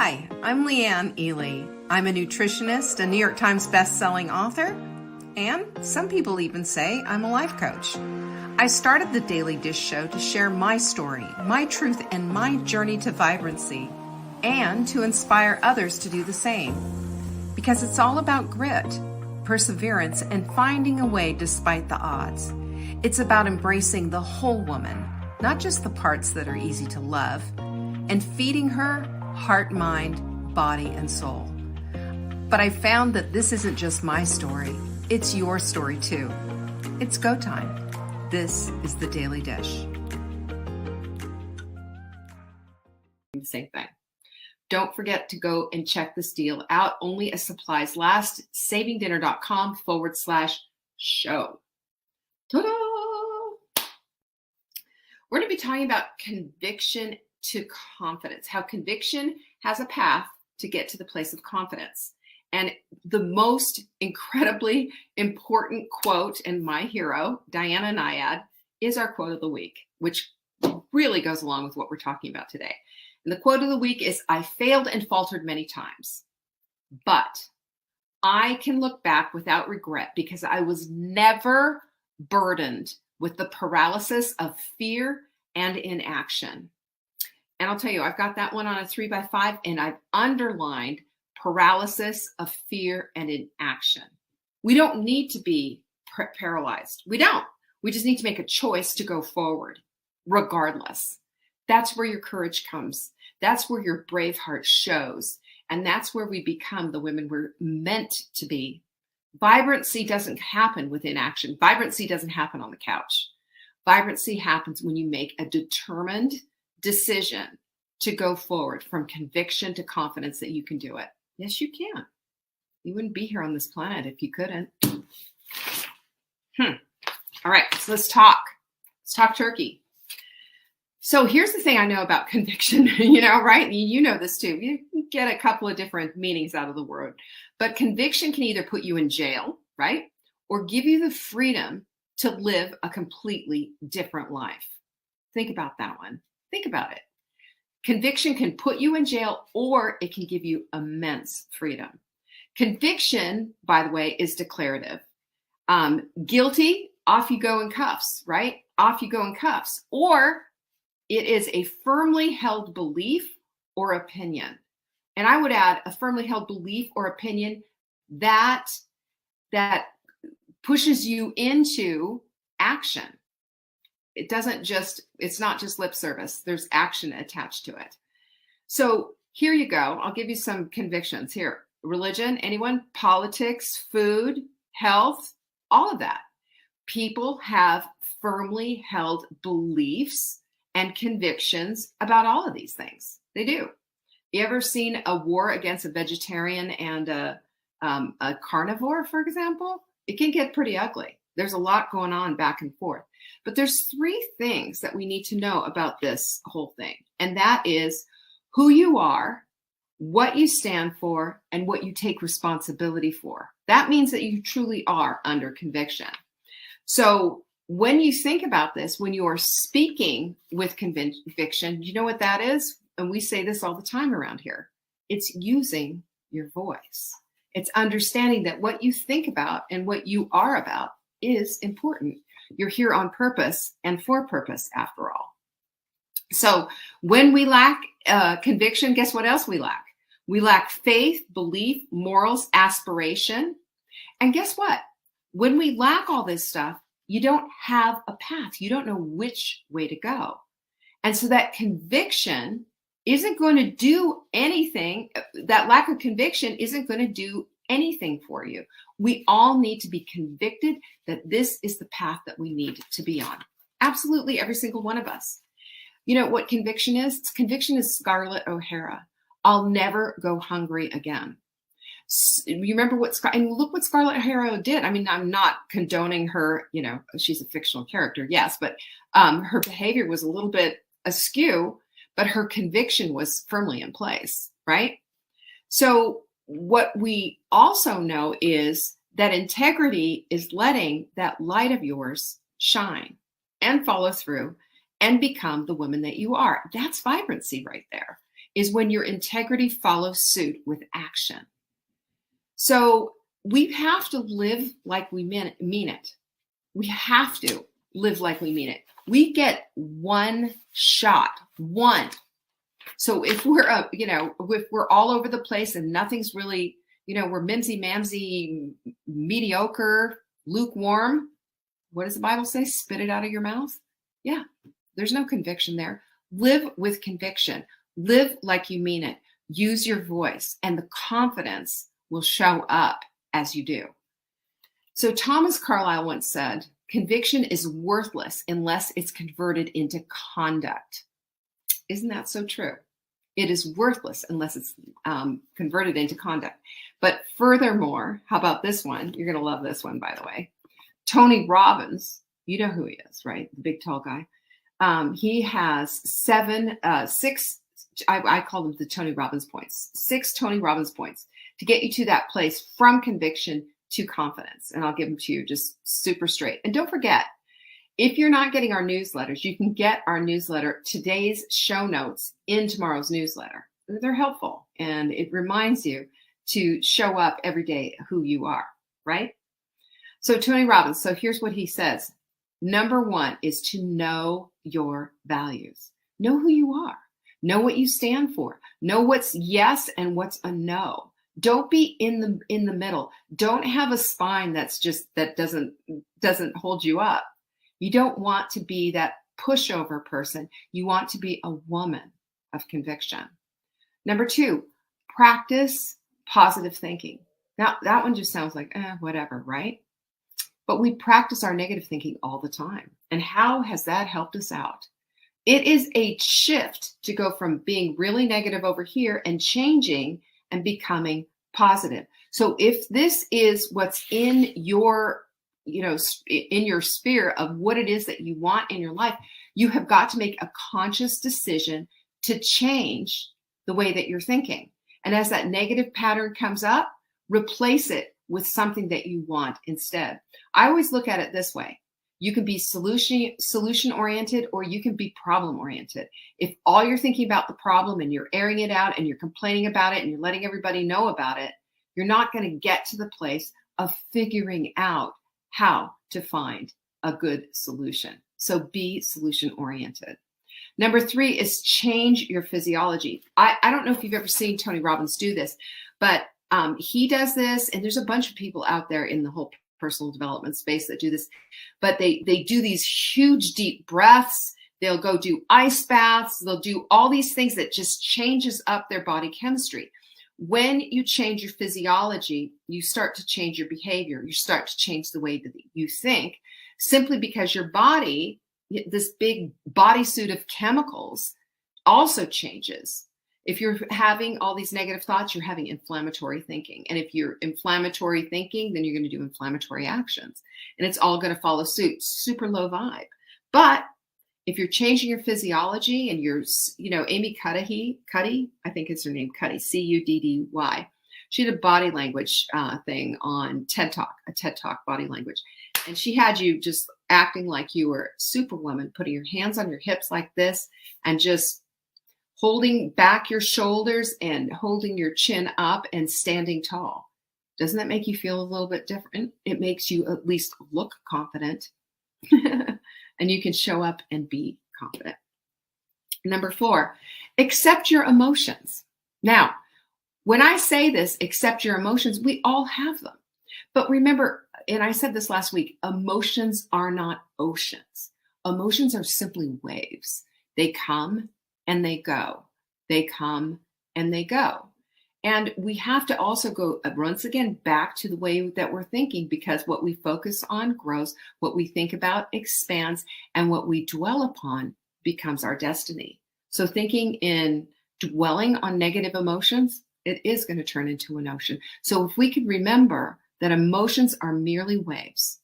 Hi, I'm Leanne Ely. I'm a nutritionist, a New York Times best-selling author, and some people even say I'm a life coach. I started the Daily Dish Show to share my story, my truth, and my journey to vibrancy, and to inspire others to do the same. Because it's all about grit, perseverance, and finding a way despite the odds. It's about embracing the whole woman, not just the parts that are easy to love, and feeding her heart, mind, body, and soul. But I found that this isn't just my story, it's your story too. It's go time. This is the Daily Dish. Same thing. Don't forget to go and check this deal out. Only as supplies last. savingdinner.com/show. Ta-da! We're going to be talking about conviction to confidence, how conviction has a path to get to the place of confidence. And the most incredibly important quote, and my hero, Diana Nyad, is our quote of the week, which really goes along with what we're talking about today. And the quote of the week is, "I failed and faltered many times, but I can look back without regret because I was never burdened with the paralysis of fear and inaction." And I'll tell you, I've got that one on a 3x5, and I've underlined paralysis of fear and inaction. We don't need to be paralyzed. We don't. We just need to make a choice to go forward, regardless. That's where your courage comes. That's where your brave heart shows. And that's where we become the women we're meant to be. Vibrancy doesn't happen with inaction. Vibrancy doesn't happen on the couch. Vibrancy happens when you make a determined decision to go forward from conviction to confidence that you can do it. Yes, you can. You wouldn't be here on this planet if you couldn't. All right, so let's talk. Let's talk turkey. So here's the thing I know about conviction, right? You know this too. You get a couple of different meanings out of the word, but conviction can either put you in jail, right? Or give you the freedom to live a completely different life. Think about that one. Think about it. Conviction can put you in jail, or it can give you immense freedom. Conviction, by the way, is declarative. Guilty, off you go in cuffs, right? Off you go in cuffs. Or it is a firmly held belief or opinion. And I would add a firmly held belief or opinion that pushes you into action. It's not just lip service. There's action attached to it. So here you go. I'll give you some convictions here. Religion, anyone? Politics, food, health, all of that. People have firmly held beliefs and convictions about all of these things. They do. You ever seen a war against a vegetarian and a carnivore, for example? It can get pretty ugly. There's a lot going on back and forth. But there's three things that we need to know about this whole thing. And that is who you are, what you stand for, and what you take responsibility for. That means that you truly are under conviction. So when you think about this, when you are speaking with conviction, you know what that is? And we say this all the time around here. It's using your voice. It's understanding that what you think about and what you are about is important. You're here on purpose and for purpose, after all. So when we lack conviction, guess what else we lack? We lack faith, belief, morals, aspiration. And guess what? When we lack all this stuff, you don't have a path. You don't know which way to go. And so that conviction isn't going to do anything. That lack of conviction isn't going to do anything for you. We all need to be convicted that this is the path that we need to be on. Absolutely, every single one of us. You know what conviction is? Conviction is Scarlett O'Hara. I'll never go hungry again. You remember and look what Scarlett O'Hara did. I mean, I'm not condoning her, she's a fictional character, yes, but her behavior was a little bit askew, but her conviction was firmly in place, right? So what we also know is that integrity is letting that light of yours shine and follow through and become the woman that you are. That's vibrancy right there. is when your integrity follows suit with action. So we have to live like we mean it. We have to live like we mean it. We get one shot, one. So if we're, if we're all over the place and nothing's really, we're mimsy-mamsy, mediocre, lukewarm, what does the Bible say? Spit it out of your mouth? Yeah, there's no conviction there. Live with conviction. Live like you mean it. Use your voice, and the confidence will show up as you do. So Thomas Carlyle once said, conviction is worthless unless it's converted into conduct. Isn't that so true? It is worthless unless it's converted into conduct. But furthermore, how about this one? You're going to love this one, by the way. Tony Robbins, you know who he is, right? The big tall guy. He has six, I call them the Tony Robbins points, 6 Tony Robbins points to get you to that place from conviction to confidence. And I'll give them to you just super straight. And don't forget, if you're not getting our newsletters, you can get our newsletter, today's show notes, in tomorrow's newsletter. They're helpful, and it reminds you to show up every day who you are, right? So Tony Robbins, so here's what he says. Number 1 is to know your values. Know who you are. Know what you stand for. Know what's yes and what's a no. Don't be in the middle. Don't have a spine that doesn't hold you up. You don't want to be that pushover person. You want to be a woman of conviction. Number 2, practice positive thinking. Now, that one just sounds like, whatever, right? But we practice our negative thinking all the time. And how has that helped us out? It is a shift to go from being really negative over here and changing and becoming positive. So if this is what's in your, in your sphere of what it is that you want in your life, you have got to make a conscious decision to change the way that you're thinking. And as that negative pattern comes up, replace it with something that you want instead. I always look at it this way. You can be solution oriented, or you can be problem oriented. If all you're thinking about the problem and you're airing it out and you're complaining about it and you're letting everybody know about it, you're not going to get to the place of figuring out how to find a good solution. So be solution oriented. Number 3 is change your physiology. I don't know if you've ever seen Tony Robbins do this, but he does this, and there's a bunch of people out there in the whole personal development space that do this, but they do these huge deep breaths. They'll go do ice baths. They'll do all these things that just changes up their body chemistry. When you change your physiology, you start to change your behavior. You start to change the way that you think, simply because your body, this big bodysuit of chemicals, also changes. If you're having all these negative thoughts, you're having inflammatory thinking. And if you're inflammatory thinking, then you're going to do inflammatory actions. And it's all going to follow suit. Super low vibe. But if you're changing your physiology and you're, Amy Cuddy, I think it's her name, Cuddy, Cuddy. She did a body language thing on TED Talk, a TED Talk body language. And she had you just acting like you were Superwoman, putting your hands on your hips like this and just holding back your shoulders and holding your chin up and standing tall. Doesn't that make you feel a little bit different? It makes you at least look confident and you can show up and be confident. Number 4, accept your emotions. Now, when I say this, accept your emotions, we all have them. But remember, and I said this last week, emotions are not oceans. Emotions are simply waves. They come and they go. They come and they go. And we have to also go, once again, back to the way that we're thinking, because what we focus on grows, what we think about expands, and what we dwell upon becomes our destiny. So thinking in dwelling on negative emotions, it is going to turn into an ocean. So if we could remember that emotions are merely waves,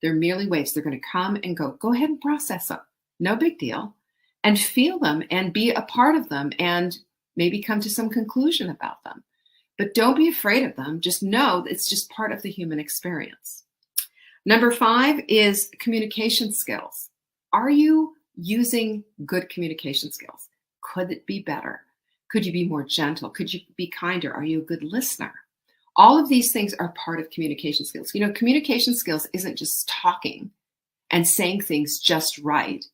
they're merely waves. They're going to come and go. Go ahead and process them. No big deal. And feel them and be a part of them and maybe come to some conclusion about them. But don't be afraid of them. Just know that it's just part of the human experience. Number 5 is communication skills. Are you using good communication skills? Could it be better? Could you be more gentle? Could you be kinder? Are you a good listener? All of these things are part of communication skills. Communication skills isn't just talking and saying things just right.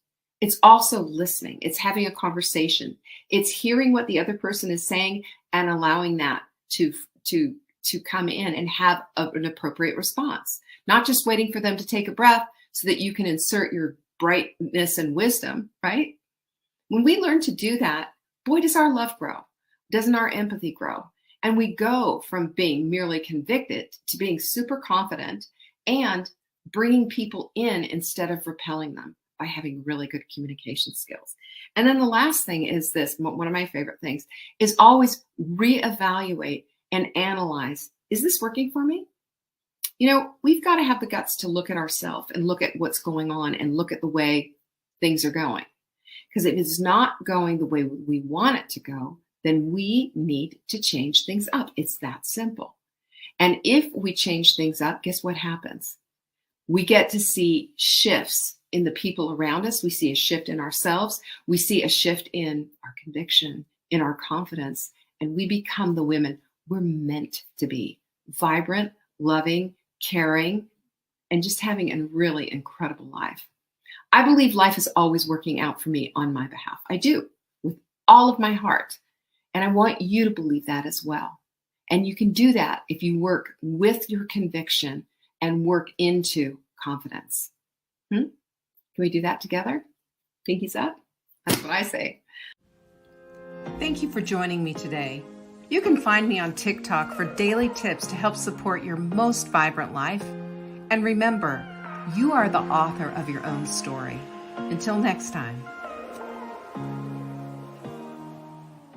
It's also listening. It's having a conversation. It's hearing what the other person is saying and allowing that to come in and have an appropriate response. Not just waiting for them to take a breath so that you can insert your brightness and wisdom, right? When we learn to do that, boy, does our love grow. Doesn't our empathy grow? And we go from being merely convicted to being super confident and bringing people in instead of repelling them by having really good communication skills. And then the last thing is this, one of my favorite things, is always reevaluate and analyze. Is this working for me? We've got to have the guts to look at ourselves and look at what's going on and look at the way things are going. Because if it's not going the way we want it to go, then we need to change things up. It's that simple. And if we change things up, guess what happens? We get to see shifts in the people around us. We see a shift in ourselves. We see a shift in our conviction, in our confidence, and we become the women we're meant to be. Vibrant, loving, caring, and just having a really incredible life. I believe life is always working out for me on my behalf. I do, with all of my heart. And I want you to believe that as well. And you can do that if you work with your conviction and work into confidence. Can we do that together? Pinkies up? That's what I say. Thank you for joining me today. You can find me on TikTok for daily tips to help support your most vibrant life. And remember, you are the author of your own story. Until next time.